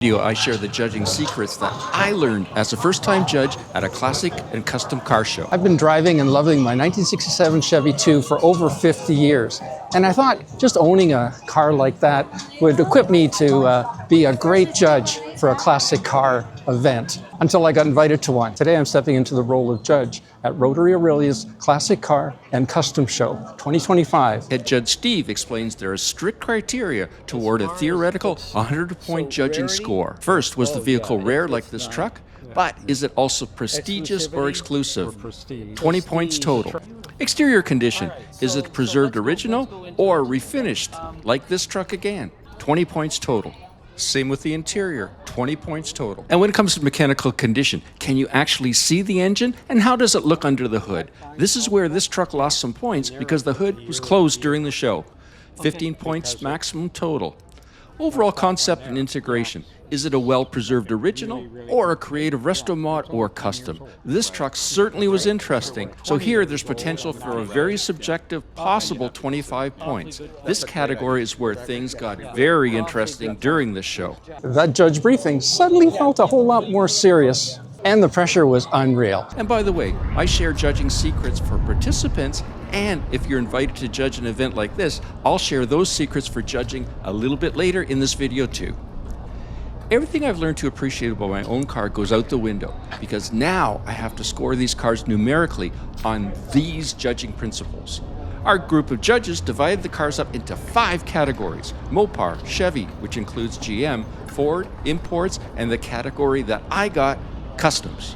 Video, I share the judging secrets that I learned as a first-time judge at a classic and custom car show. I've been driving and loving my 1967 Chevy 2 for over 50 years. And I thought just owning a car like that would equip me to be a great judge for a classic car event, until I got invited to one. Today I'm stepping into the role of judge at Rotary Orillia's Classic Car and Custom Show 2025. Head Judge Steve explains there are strict criteria toward a theoretical 100-point judging score. First, was the vehicle rare like this truck? But is it also prestigious or exclusive? 20 points total. Exterior condition, is it preserved original or refinished like this truck again? 20 points total. Same with the interior, 20 points total. And when it comes to mechanical condition, can you actually see the engine? And how does it look under the hood? This is where this truck lost some points because the hood was closed during the show. 15 points maximum total. Overall concept and integration. Is it a well-preserved original or a creative resto mod or custom? This truck certainly was interesting. So here there's potential for a very subjective possible 25 points. This category is where things got very interesting during the show. That judge briefing suddenly felt a whole lot more serious, and the pressure was unreal. And by the way, I share judging secrets for participants, and if you're invited to judge an event like this, I'll share those secrets for judging a little bit later in this video too. Everything I've learned to appreciate about my own car goes out the window because now I have to score these cars numerically on these judging principles. Our group of judges divided the cars up into 5 categories: Mopar, Chevy, which includes GM, Ford, imports, and the category that I got, customs.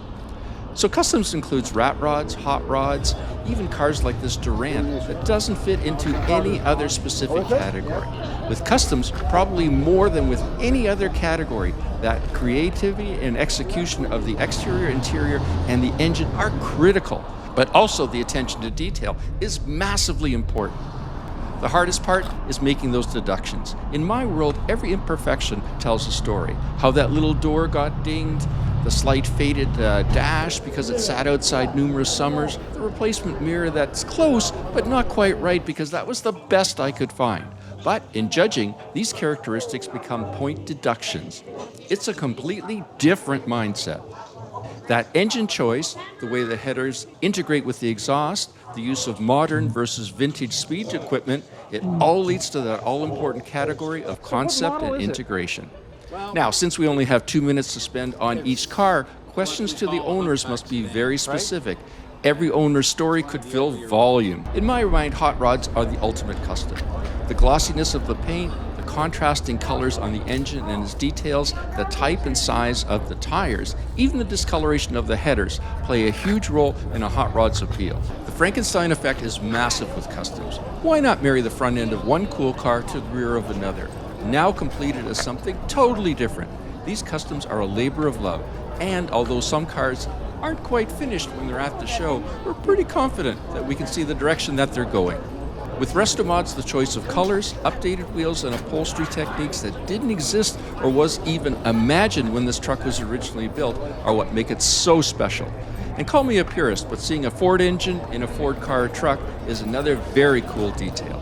So customs includes rat rods, hot rods, even cars like this Durant that doesn't fit into any other specific category. With customs, probably more than with any other category, that creativity and execution of the exterior, interior, and the engine are critical, but also the attention to detail is massively important. The hardest part is making those deductions. In my world, every imperfection tells a story. How that little door got dinged, the slight faded dash because it sat outside numerous summers, the replacement mirror that's close but not quite right because that was the best I could find. But in judging, these characteristics become point deductions. It's a completely different mindset. That engine choice, the way the headers integrate with the exhaust, the use of modern versus vintage speed equipment, it all leads to that all-important category of concept and integration. Now, since we only have 2 minutes to spend on each car, questions to the owners must be very specific. Every owner's story could fill volume. In my mind, hot rods are the ultimate custom. The glossiness of the paint, the contrasting colors on the engine and its details, the type and size of the tires, even the discoloration of the headers play a huge role in a hot rod's appeal. The Frankenstein effect is massive with customs. Why not marry the front end of one cool car to the rear of another, now completed as something totally different? These customs are a labor of love, and although some cars aren't quite finished when they're at the show, we're pretty confident that we can see the direction that they're going. With resto mods, the choice of colors, updated wheels, and upholstery techniques that didn't exist or was even imagined when this truck was originally built are what make it so special. And call me a purist, but seeing a Ford engine in a Ford car or truck is another very cool detail.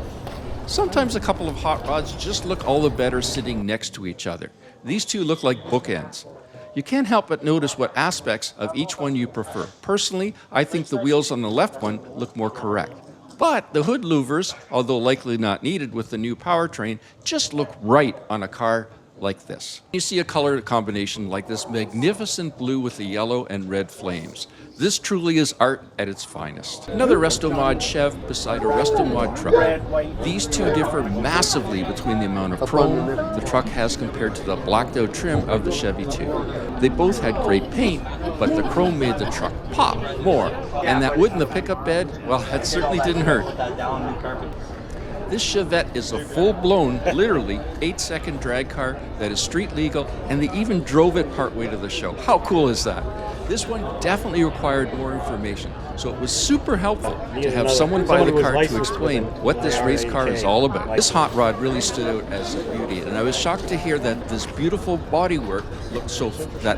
Sometimes a couple of hot rods just look all the better sitting next to each other. These two look like bookends. You can't help but notice what aspects of each one you prefer. Personally, I think the wheels on the left one look more correct. But the hood louvers, although likely not needed with the new powertrain, just look right on a car like this. You see a color combination like this magnificent blue with the yellow and red flames. This truly is art at its finest. Another resto mod Chev beside a resto mod truck. These two differ massively between the amount of chrome the truck has compared to the blacked out trim of the Chevy 2. They both had great paint, but the chrome made the truck pop more. And that wood in the pickup bed, well, that certainly didn't hurt. This Chevette is a full-blown, literally 8-second drag car that is street legal, and they even drove it partway to the show. How cool is that? This one definitely required more information, so it was super helpful to have someone buy the car to explain what this race car is all about. This hot rod really stood out as a beauty, and I was shocked to hear that this beautiful bodywork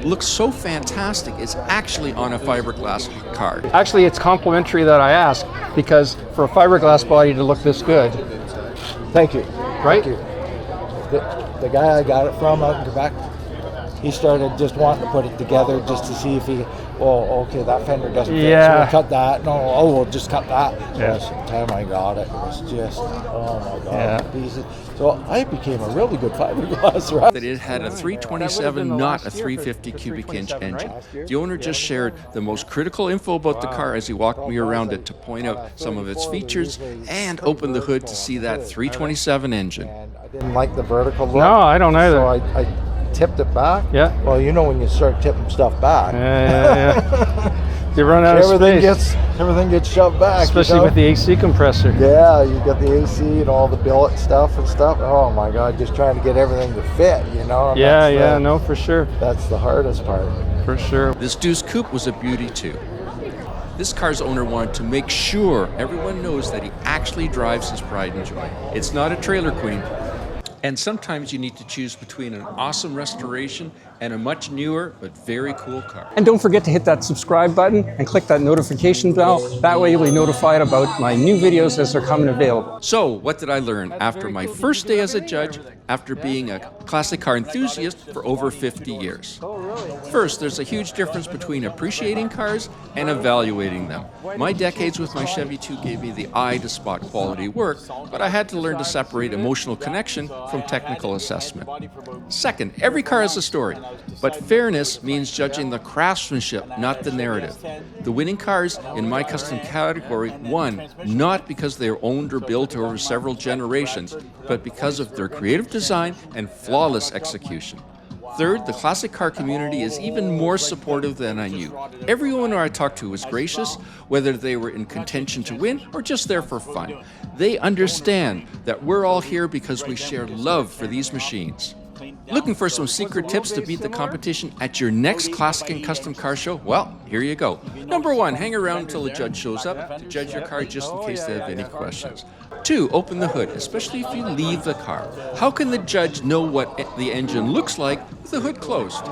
looks so fantastic is actually on a fiberglass car. Actually, it's complimentary that I ask, because for a fiberglass body to look this good. Thank you. Right? Thank you. The guy I got it from out in Quebec he started just wanting to put it together just to see if he, well, okay, that fender doesn't fit, Yeah. so we'll cut that. No, oh, we'll just cut that. Yeah. So by the time I got it, it was just, oh my God, Yeah. pieces. So I became a really good fiberglass writer. That it had a 327, not a 350 cubic inch engine. The owner just shared the most critical info about the car as he walked me around it to point out some of its features and opened the hood to see that 327 engine. And I didn't like the vertical look. No, I don't either. So I tipped it back. Yeah. Well, you know when you start tipping stuff back. Yeah. You run out of space. Everything gets shoved back. Especially you know? with the AC compressor. Yeah, you got the AC and all the billet stuff and stuff. Oh my God, just trying to get everything to fit, you know? And Yeah, no, for sure. That's the hardest part. For sure. This Deuce Coupe was a beauty too. This car's owner wanted to make sure everyone knows that he actually drives his pride and joy. It's not a trailer queen. And sometimes you need to choose between an awesome restoration and a much newer but very cool car. And don't forget to hit that subscribe button and click that notification bell. That way you'll be notified about my new videos as they're coming available. So, what did I learn after my first day as a judge, after being a classic car enthusiast for over 50 years? First, there's a huge difference between appreciating cars and evaluating them. My decades with my Chevy 2 gave me the eye to spot quality work, but I had to learn to separate emotional connection from technical assessment. Second, every car has a story, but fairness means judging the craftsmanship, not the narrative. The winning cars in my custom category won not because they were owned or built over several generations, but because of their creative design and flawless execution. Third, the classic car community is even more supportive than I knew. Every owner I talked to was gracious, whether they were in contention to win or just there for fun. They understand that we're all here because we share love for these machines. Looking for some secret tips to beat the competition at your next classic and custom car show? Well, here you go. Number 1, hang around until the judge shows up to judge your car just in case they have any questions. 2, open the hood, especially if you leave the car. How can the judge know what the engine looks like with the hood closed?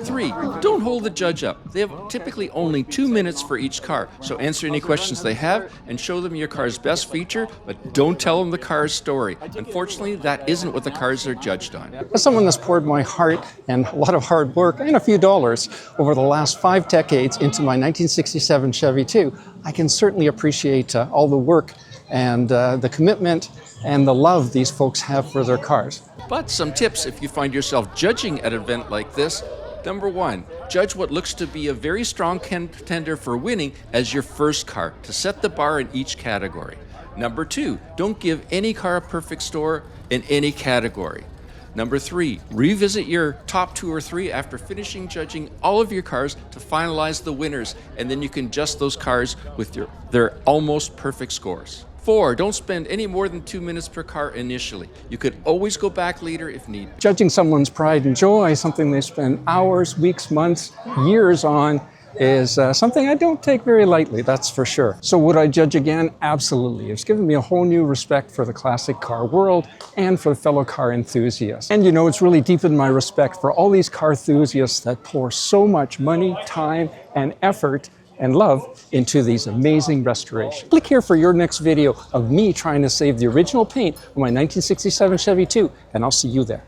3, don't hold the judge up. They have typically only 2 minutes for each car, so answer any questions they have and show them your car's best feature, but don't tell them the car's story. Unfortunately, that isn't what the cars are judged on. As someone that's poured my heart and a lot of hard work and a few dollars over the last 5 decades into my 1967 Chevy 2, I can certainly appreciate all the work and the commitment and the love these folks have for their cars. But some tips if you find yourself judging at an event like this. Number 1, judge what looks to be a very strong contender for winning as your first car to set the bar in each category. Number 2, don't give any car a perfect score in any category. Number 3, revisit your top 2 or 3 after finishing judging all of your cars to finalize the winners, and then you can adjust those cars with their almost perfect scores. 4, don't spend any more than 2 minutes per car initially. You could always go back later if need. Judging someone's pride and joy, something they spend hours, weeks, months, years on, is something I don't take very lightly, that's for sure. So would I judge again? Absolutely. It's given me a whole new respect for the classic car world and for the fellow car enthusiasts. And you know, it's really deepened my respect for all these car enthusiasts that pour so much money, time, and effort and love into these amazing restorations. Click here for your next video of me trying to save the original paint of my 1967 Chevy 2, and I'll see you there.